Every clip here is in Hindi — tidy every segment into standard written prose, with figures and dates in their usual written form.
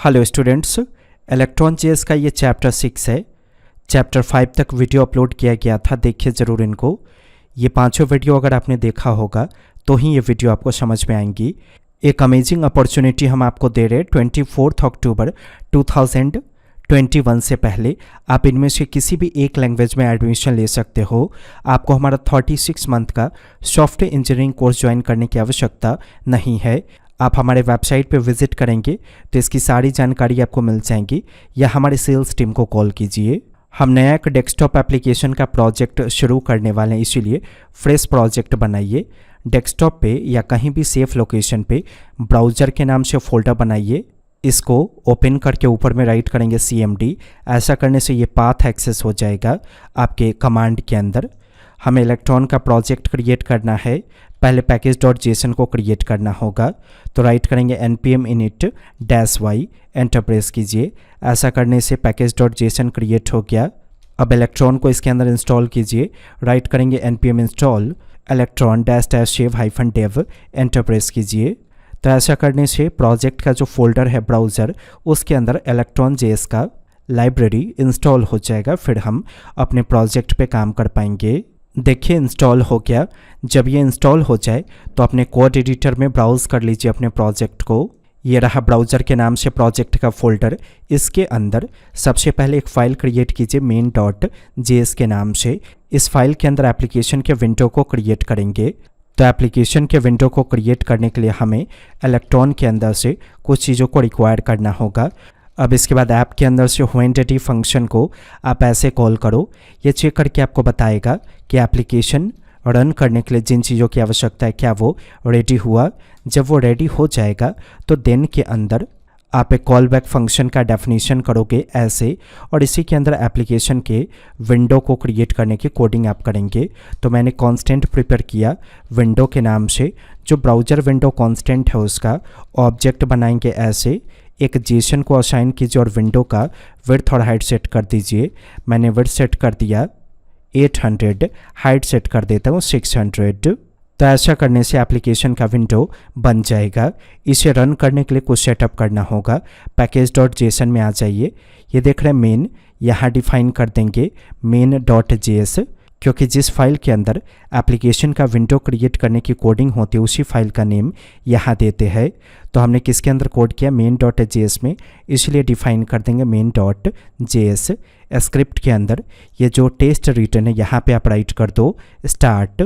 हेलो स्टूडेंट्स, electron.js का ये चैप्टर 6 है। चैप्टर 5 तक वीडियो अपलोड किया गया था, देखिए ज़रूर इनको। ये पांचों वीडियो अगर आपने देखा होगा तो ही ये वीडियो आपको समझ में आएंगी। एक अमेजिंग अपॉर्चुनिटी हम आपको दे रहे हैं 24 अक्टूबर 2021 से पहले आप इनमें से किसी भी एक लैंग्वेज में एडमिशन ले सकते हो। आपको हमारा 36 मंथ का सॉफ्टवेयर इंजीनियरिंग कोर्स ज्वाइन करने की आवश्यकता नहीं है। आप हमारे वेबसाइट पे विजिट करेंगे तो इसकी सारी जानकारी आपको मिल जाएंगी, या हमारे सेल्स टीम को कॉल कीजिए। हम नया एक डेस्कटॉप एप्लीकेशन का प्रोजेक्ट शुरू करने वाले हैं, इसीलिए फ्रेश प्रोजेक्ट बनाइए। डेस्कटॉप पे या कहीं भी सेफ लोकेशन पे ब्राउज़र के नाम से फोल्डर बनाइए। इसको ओपन करके ऊपर में राइट करेंगे CMD। ऐसा करने से ये पाथ एक्सेस हो जाएगा आपके कमांड के अंदर। हमें इलेक्ट्रॉन का प्रोजेक्ट क्रिएट करना है। पहले package.json को क्रिएट करना होगा, तो राइट करेंगे npm init-y, एंटर प्रेस कीजिए। ऐसा करने से package.json क्रिएट हो गया। अब इलेक्ट्रॉन को इसके अंदर इंस्टॉल कीजिए। राइट करेंगे npm install electron-save-dev, enter press कीजिए। तो ऐसा करने से प्रोजेक्ट का जो फोल्डर है ब्राउज़र, उसके अंदर electron.js का लाइब्रेरी इंस्टॉल हो जाएगा। फिर हम अपने प्रोजेक्ट पे काम कर पाएंगे। देखिए इंस्टॉल हो गया। जब ये इंस्टॉल हो जाए तो अपने कोड एडिटर में ब्राउज़ कर लीजिए अपने प्रोजेक्ट को। ये रहा ब्राउज़र के नाम से प्रोजेक्ट का फोल्डर। इसके अंदर सबसे पहले एक फ़ाइल क्रिएट कीजिए main.js के नाम से। इस फाइल के अंदर एप्लीकेशन के विंडो को क्रिएट करेंगे। तो एप्लीकेशन के विंडो को क्रिएट करने के लिए हमें इलेक्ट्रॉन के अंदर से कुछ चीज़ों को रिक्वायर करना होगा। अब इसके बाद ऐप के अंदर से WhenReady फंक्शन को आप ऐसे कॉल करो। ये चेक करके आपको बताएगा कि एप्लीकेशन रन करने के लिए जिन चीज़ों की आवश्यकता है क्या वो रेडी हुआ। जब वो रेडी हो जाएगा तो देन के अंदर आप एक कॉल बैक फंक्शन का डेफिनेशन करोगे ऐसे, और इसी के अंदर एप्लीकेशन के विंडो को क्रिएट करने की कोडिंग आप करेंगे। तो मैंने कांस्टेंट प्रिपेयर किया विंडो के नाम से। जो ब्राउज़र विंडो कांस्टेंट है उसका ऑब्जेक्ट बनाएंगे ऐसे। एक जेसन को असाइन कीजिए और विंडो का विड्थ और हाइट सेट कर दीजिए। मैंने विड्थ सेट कर दिया 800, हाइट सेट कर देता हूँ 600। तो ऐसा करने से एप्लीकेशन का विंडो बन जाएगा। इसे रन करने के लिए कुछ सेटअप करना होगा। package.json में आ जाइए। ये देख रहे हैं मेन, यहाँ डिफाइन कर देंगे main.js, क्योंकि जिस फाइल के अंदर एप्लीकेशन का विंडो क्रिएट करने की कोडिंग होती है उसी फाइल का नेम यहाँ देते हैं। तो हमने किसके अंदर कोड किया main.js में, इसलिए डिफाइन कर देंगे main.js। स्क्रिप्ट के अंदर ये जो टेस्ट रिटर्न है यहाँ पे आप राइट कर दो स्टार्ट,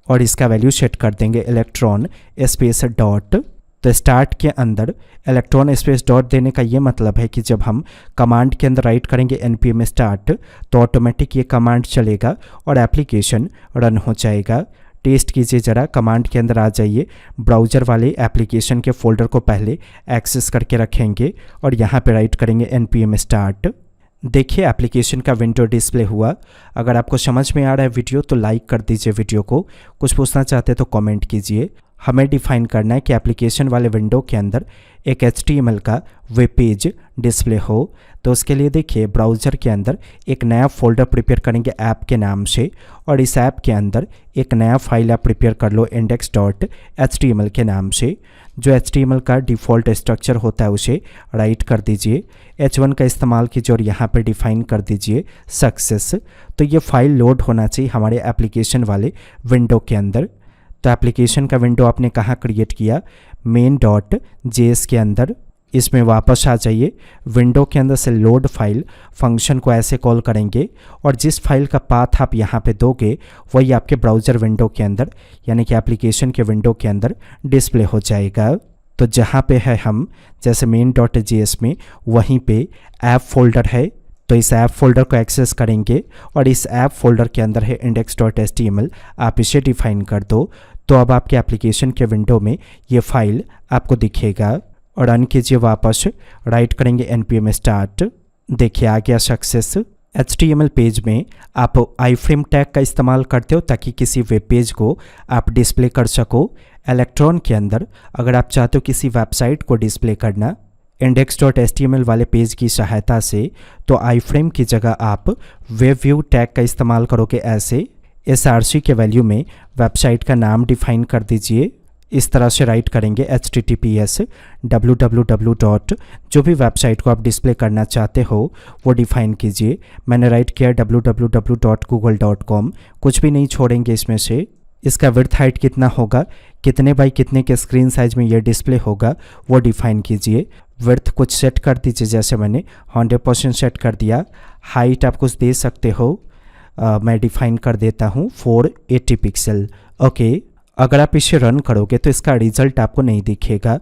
और इसका वैल्यू सेट कर देंगे इलेक्ट्रॉन स्पेस डॉट। तो स्टार्ट के अंदर इलेक्ट्रॉन स्पेस डॉट देने का ये मतलब है कि जब हम कमांड के अंदर राइट करेंगे npm स्टार्ट तो ऑटोमेटिक ये कमांड चलेगा और एप्लीकेशन रन हो जाएगा। टेस्ट कीजिए ज़रा, कमांड के अंदर आ जाइए। ब्राउज़र वाले एप्लीकेशन के फोल्डर को पहले एक्सेस करके रखेंगे और यहाँ पे राइट करेंगे npm स्टार्ट। देखिए एप्लीकेशन का विंडो डिस्प्ले हुआ। अगर आपको समझ में आ रहा है वीडियो तो लाइक कर दीजिए वीडियो को। कुछ पूछना चाहते तो कमेंट कीजिए। हमें डिफाइन करना है कि एप्लीकेशन वाले विंडो के अंदर एक HTML का वेब पेज डिस्प्ले हो। तो उसके लिए देखिए ब्राउज़र के अंदर एक नया फोल्डर प्रिपेयर करेंगे ऐप के नाम से, और इस ऐप के अंदर एक नया फाइल आप प्रिपेयर कर लो index.html के नाम से। जो HTML का डिफ़ॉल्ट स्ट्रक्चर होता है उसे राइट कर दीजिए। H1 का इस्तेमाल कीजिए और यहाँ पे डिफाइन कर दीजिए सक्सेस। तो ये फाइल लोड होना चाहिए हमारे एप्लीकेशन वाले विंडो के अंदर। तो एप्लीकेशन का विंडो आपने कहाँ क्रिएट किया, main.js के अंदर। इसमें वापस आ जाइए। विंडो के अंदर से लोड फाइल फंक्शन को ऐसे कॉल करेंगे, और जिस फाइल का पाथ आप यहाँ पे दोगे वही आपके ब्राउज़र विंडो के अंदर यानी कि एप्लीकेशन के विंडो के अंदर डिस्प्ले हो जाएगा। तो जहाँ पे है हम जैसे main.js में, वहीं पे ऐप फोल्डर है। तो इस ऐप फोल्डर को एक्सेस करेंगे और इस ऐप फोल्डर के अंदर है index.html, आप इसे डिफाइन कर दो। तो अब आपके एप्लीकेशन के विंडो में ये फाइल आपको दिखेगा। और रन कीजिए वापस, राइट करेंगे npm स्टार्ट। देखिए आ गया सक्सेस। HTML पेज में आप iframe टैग का इस्तेमाल करते हो ताकि किसी वेब पेज को आप डिस्प्ले कर सको। इलेक्ट्रॉन के अंदर अगर आप चाहते हो किसी वेबसाइट को डिस्प्ले करना index.html वाले पेज की सहायता से, तो iframe की जगह आप webview टैग का इस्तेमाल करोगे ऐसे। src के वैल्यू में वेबसाइट का नाम डिफाइन कर दीजिए। इस तरह से राइट करेंगे https www. जो भी वेबसाइट को आप डिस्प्ले करना चाहते हो वो डिफाइन कीजिए। मैंने राइट किया www.google.com, कुछ भी नहीं छोड़ेंगे इसमें से। इसका विड्थ हाइट कितना होगा, कितने बाई कितने के स्क्रीन साइज में ये डिस्प्ले होगा वो डिफाइन कीजिए। विड्थ कुछ सेट कर दीजिए, जैसे मैंने 100% सेट कर दिया। हाइट आप कुछ दे सकते हो, मैं डिफाइन कर देता हूँ 480 पिक्सल। ओके, अगर आप इसे रन करोगे तो इसका रिजल्ट आपको नहीं दिखेगा।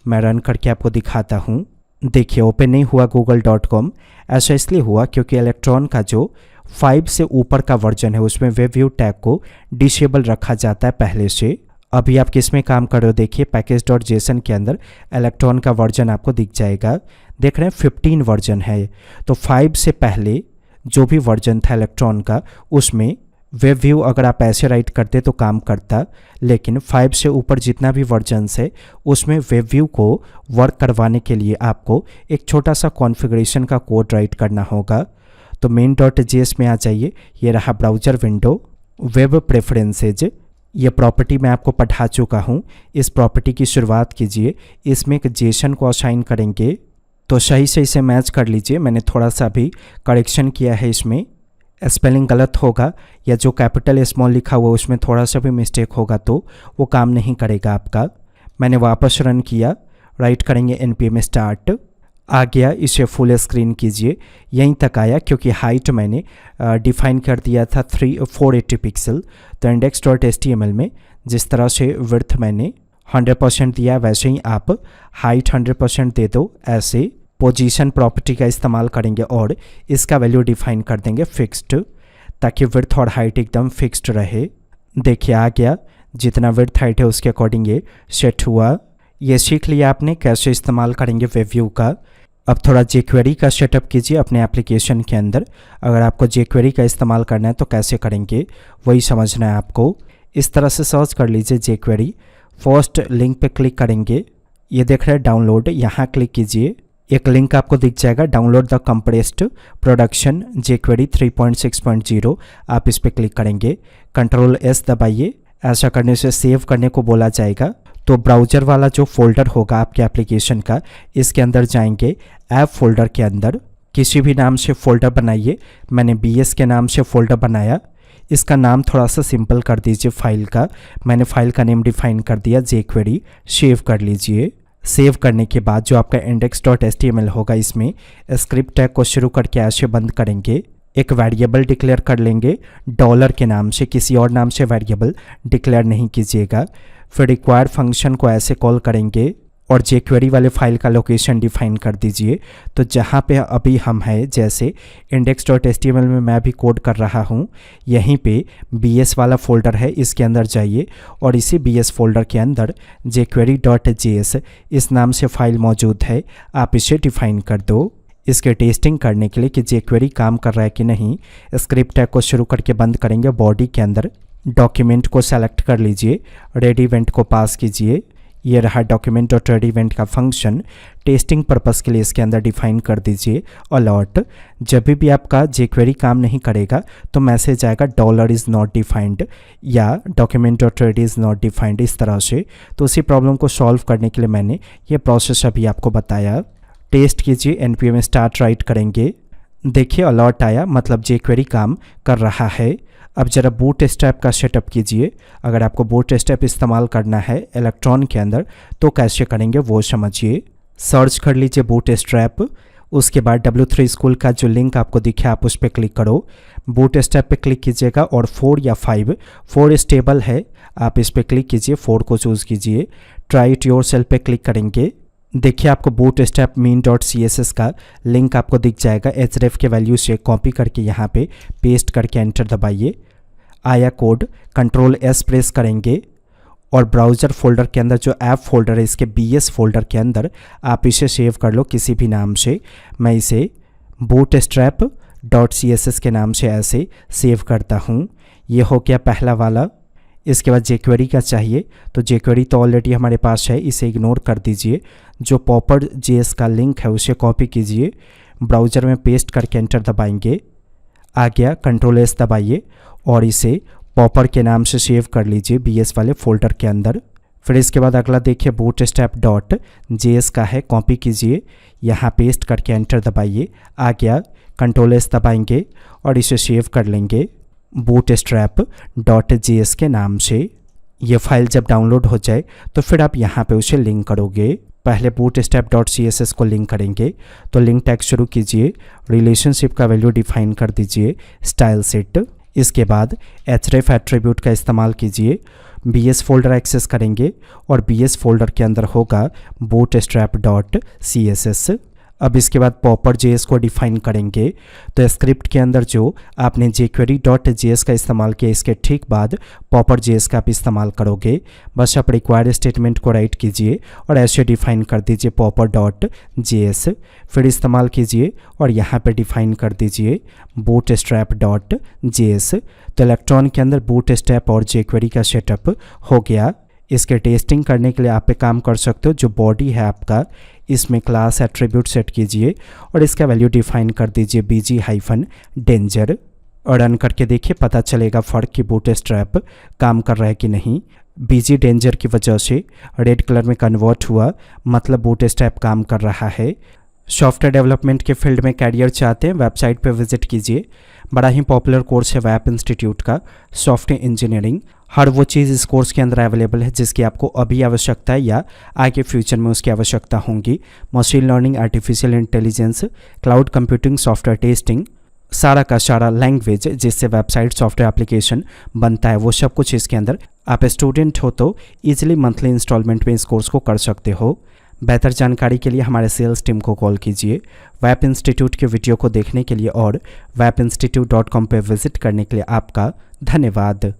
मैं रन करके आपको दिखाता हूँ। देखिए ओपन नहीं हुआ google.com। ऐसा इसलिए हुआ क्योंकि इलेक्ट्रॉन का जो 5 से ऊपर का वर्जन है उसमें वेबव्यू टैग को डिसेबल रखा जाता है पहले से। अभी आप किस में काम कर रहे हो, देखिए package.json के अंदर इलेक्ट्रॉन का वर्जन आपको दिख जाएगा। देख रहे हैं 15 वर्जन है, तो 5 से पहले जो भी वर्जन था इलेक्ट्रॉन का उसमें वेब व्यू अगर आप ऐसे राइट करते तो काम करता, लेकिन 5 से ऊपर जितना भी वर्जन्स है उसमें वेब व्यू को वर्क करवाने के लिए आपको एक छोटा सा कॉन्फ़िगरेशन का कोड राइट करना होगा। तो main.js में आ जाइए, ये रहा ब्राउज़र विंडो, वेब प्रेफरेंसेज, ये प्रॉपर्टी मैं आपको पढ़ा चुका हूँ। इस प्रॉपर्टी की शुरुआत कीजिए, इसमें एक जेसन को असाइन करेंगे तो सही से इसे मैच कर लीजिए। मैंने थोड़ा सा भी करेक्शन किया है, इसमें स्पेलिंग गलत होगा या जो कैपिटल स्मॉल लिखा हुआ उसमें थोड़ा सा भी मिस्टेक होगा तो वो काम नहीं करेगा आपका। मैंने वापस रन किया, राइट करेंगे npm स्टार्ट, आ गया। इसे फुल स्क्रीन कीजिए, यहीं तक आया क्योंकि हाइट मैंने डिफाइन कर दिया था 480 पिक्सल। तो index.html में जिस तरह से विड्थ मैंने 100% दिया वैसे ही आप हाइट 100% दे दो। ऐसे पोजीशन प्रॉपर्टी का इस्तेमाल करेंगे और इसका वैल्यू डिफाइन कर देंगे फिक्स्ड, ताकि विड्थ और हाइट एकदम फिक्स्ड रहे। देखिए आ गया, जितना विड्थ हाइट है उसके अकॉर्डिंग ये सेट हुआ। ये सीख लिया आपने कैसे इस्तेमाल करेंगे वेबव्यू का। अब थोड़ा jquery का सेटअप कीजिए अपने एप्लीकेशन के अंदर। अगर आपको jquery का इस्तेमाल करना है तो कैसे करेंगे वही समझना है आपको। इस तरह से सर्च कर लीजिए jquery, फर्स्ट लिंक पे क्लिक करेंगे, ये देख रहे हैं डाउनलोड, यहाँ क्लिक कीजिए, एक लिंक आपको दिख जाएगा download the compressed production jquery 3.6.0। आप इस पर क्लिक करेंगे, Ctrl+S दबाइए। ऐसा करने से सेव करने को बोला जाएगा। तो ब्राउज़र वाला जो फोल्डर होगा आपके एप्लीकेशन का, इसके अंदर जाएंगे, ऐप फोल्डर के अंदर किसी भी नाम से फ़ोल्डर बनाइए। मैंने bs के नाम से फ़ोल्डर बनाया। इसका नाम थोड़ा सा सिंपल कर दीजिए फाइल का। मैंने फाइल का नेम डिफाइन कर दिया jquery, सेव कर लीजिए। सेव करने के बाद जो आपका index.html होगा इसमें स्क्रिप्ट टैग को शुरू करके ऐसे बंद करेंगे। एक वेरिएबल डिक्लेयर कर लेंगे डॉलर के नाम से, किसी और नाम से वेरिएबल डिक्लेयर नहीं कीजिएगा। फिर रिक्वायर्ड फंक्शन को ऐसे कॉल करेंगे और jquery वाले फाइल का लोकेशन डिफाइन कर दीजिए। तो जहाँ पे अभी हम हैं, जैसे index.html में मैं अभी कोड कर रहा हूँ, यहीं पे bs वाला फोल्डर है, इसके अंदर जाइए और इसी bs फोल्डर के अंदर jquery.js इस नाम से फाइल मौजूद है, आप इसे डिफाइन कर दो। इसके टेस्टिंग करने के लिए कि jquery काम कर रहा है कि नहीं, स्क्रिप्ट टैग को शुरू करके बंद करेंगे। बॉडी के अंदर डॉक्यूमेंट को सेलेक्ट कर लीजिए, रेड इवेंट को पास कीजिए। ये रहा document.read का फंक्शन, टेस्टिंग पर्पस के लिए इसके अंदर डिफाइन कर दीजिए अलर्ट। जब भी आपका jquery काम नहीं करेगा तो मैसेज आएगा $is not defined या document.read is not defined, इस तरह से। तो उसी प्रॉब्लम को सॉल्व करने के लिए मैंने ये प्रोसेस अभी आपको बताया। टेस्ट कीजिए, npm स्टार्ट राइट करेंगे, देखिए अलर्ट आया, मतलब jquery काम कर रहा है। अब ज़रा बूटस्ट्रैप का सेटअप कीजिए। अगर आपको बूटस्ट्रैप इस्तेमाल करना है इलेक्ट्रॉन के अंदर तो कैसे करेंगे वो समझिए। सर्च कर लीजिए बूटस्ट्रैप, उसके बाद W3 स्कूल का जो लिंक आपको दिखे आप उस पर क्लिक करो। बूटस्ट्रैप पे क्लिक कीजिएगा और 4 या 5, 4 स्टेबल है, आप इस पर क्लिक कीजिए, 4 को चूज़ कीजिए। ट्राई इट योरसेल्फ पे क्लिक करेंगे, देखिए आपको बूटस्ट्रैप main.css का लिंक आपको दिख जाएगा। href के वैल्यू से कॉपी करके यहाँ पे पेस्ट करके एंटर दबाइए। आया कोड, Ctrl+S प्रेस करेंगे और ब्राउज़र फोल्डर के अंदर जो ऐप फोल्डर है इसके bs फोल्डर के अंदर आप इसे सेव कर लो किसी भी नाम से। मैं इसे bootstrap.css के नाम से ऐसे सेव करता हूँ। ये हो गया पहला वाला। इसके बाद jquery का चाहिए, तो jquery तो ऑलरेडी हमारे पास है, इसे इग्नोर कर दीजिए। जो popper.js का लिंक है उसे कॉपी कीजिए, ब्राउज़र में पेस्ट करके एंटर दबाएंगे। आ गया, Ctrl+S दबाइए और इसे popper के नाम से सेव कर लीजिए bs वाले फोल्डर के अंदर। फिर इसके बाद अगला देखिए bootstrap.js का है, कॉपी कीजिए, यहाँ पेस्ट करके एंटर दबाइए, आ गया। Ctrl+S दबाएंगे और इसे सेव कर लेंगे bootstrap.js के नाम से। ये फाइल जब डाउनलोड हो जाए तो फिर आप यहाँ पे उसे लिंक करोगे। पहले bootstrap.css को लिंक करेंगे, तो लिंक टैग शुरू कीजिए, रिलेशनशिप का वैल्यू डिफाइन कर दीजिए स्टाइल सेट। इसके बाद href एट्रीब्यूट का इस्तेमाल कीजिए, bs फोल्डर एक्सेस करेंगे और bs फोल्डर के अंदर होगा bootstrap.css। अब इसके बाद popper.js को डिफाइन करेंगे, तो स्क्रिप्ट के अंदर जो आपने jquery.js का इस्तेमाल किया, इसके ठीक बाद popper.js का आप इस्तेमाल करोगे। बस आप रिक्वायर्ड स्टेटमेंट को राइट कीजिए और ऐसे डिफाइन कर दीजिए popper.js, फिर इस्तेमाल कीजिए और यहाँ पे डिफाइन कर दीजिए bootstrap.js। तो इलेक्ट्रॉन के अंदर bootstrap और jquery का सेटअप हो गया। इसके टेस्टिंग करने के लिए आप पे काम कर सकते हो, जो बॉडी है आपका, इसमें क्लास एट्रीब्यूट सेट कीजिए और इसका वैल्यू डिफाइन कर दीजिए bg-danger और रन करके देखिए, पता चलेगा फ़र्क कि बूटस्ट्रैप काम कर रहा है कि नहीं। bg-danger की वजह से रेड कलर में कन्वर्ट हुआ, मतलब बूटस्ट्रैप काम कर रहा है। सॉफ्टवेयर डेवलपमेंट के फील्ड में कैरियर चाहते हैं, वेबसाइट पर विजिट कीजिए। बड़ा ही पॉपुलर कोर्स है वेब इंस्टीट्यूट का, सॉफ्टवेयर इंजीनियरिंग। हर वो चीज़ इस कोर्स के अंदर अवेलेबल है जिसकी आपको अभी आवश्यकता है या आगे फ्यूचर में उसकी आवश्यकता होगी। Machine learning, artificial intelligence, cloud computing, software testing, सारा का सारा लैंग्वेज जिससे वेबसाइट सॉफ्टवेयर एप्लीकेशन बनता है, वो सब कुछ इसके अंदर। आप स्टूडेंट हो तो ईजिली मंथली इंस्टॉलमेंट में इस कोर्स को कर सकते हो। बेहतर जानकारी के लिए हमारे सेल्स टीम को कॉल कीजिए। वेब इंस्टीट्यूट के वीडियो को देखने के लिए और webinstitute.com पर विजिट करने के लिए आपका धन्यवाद।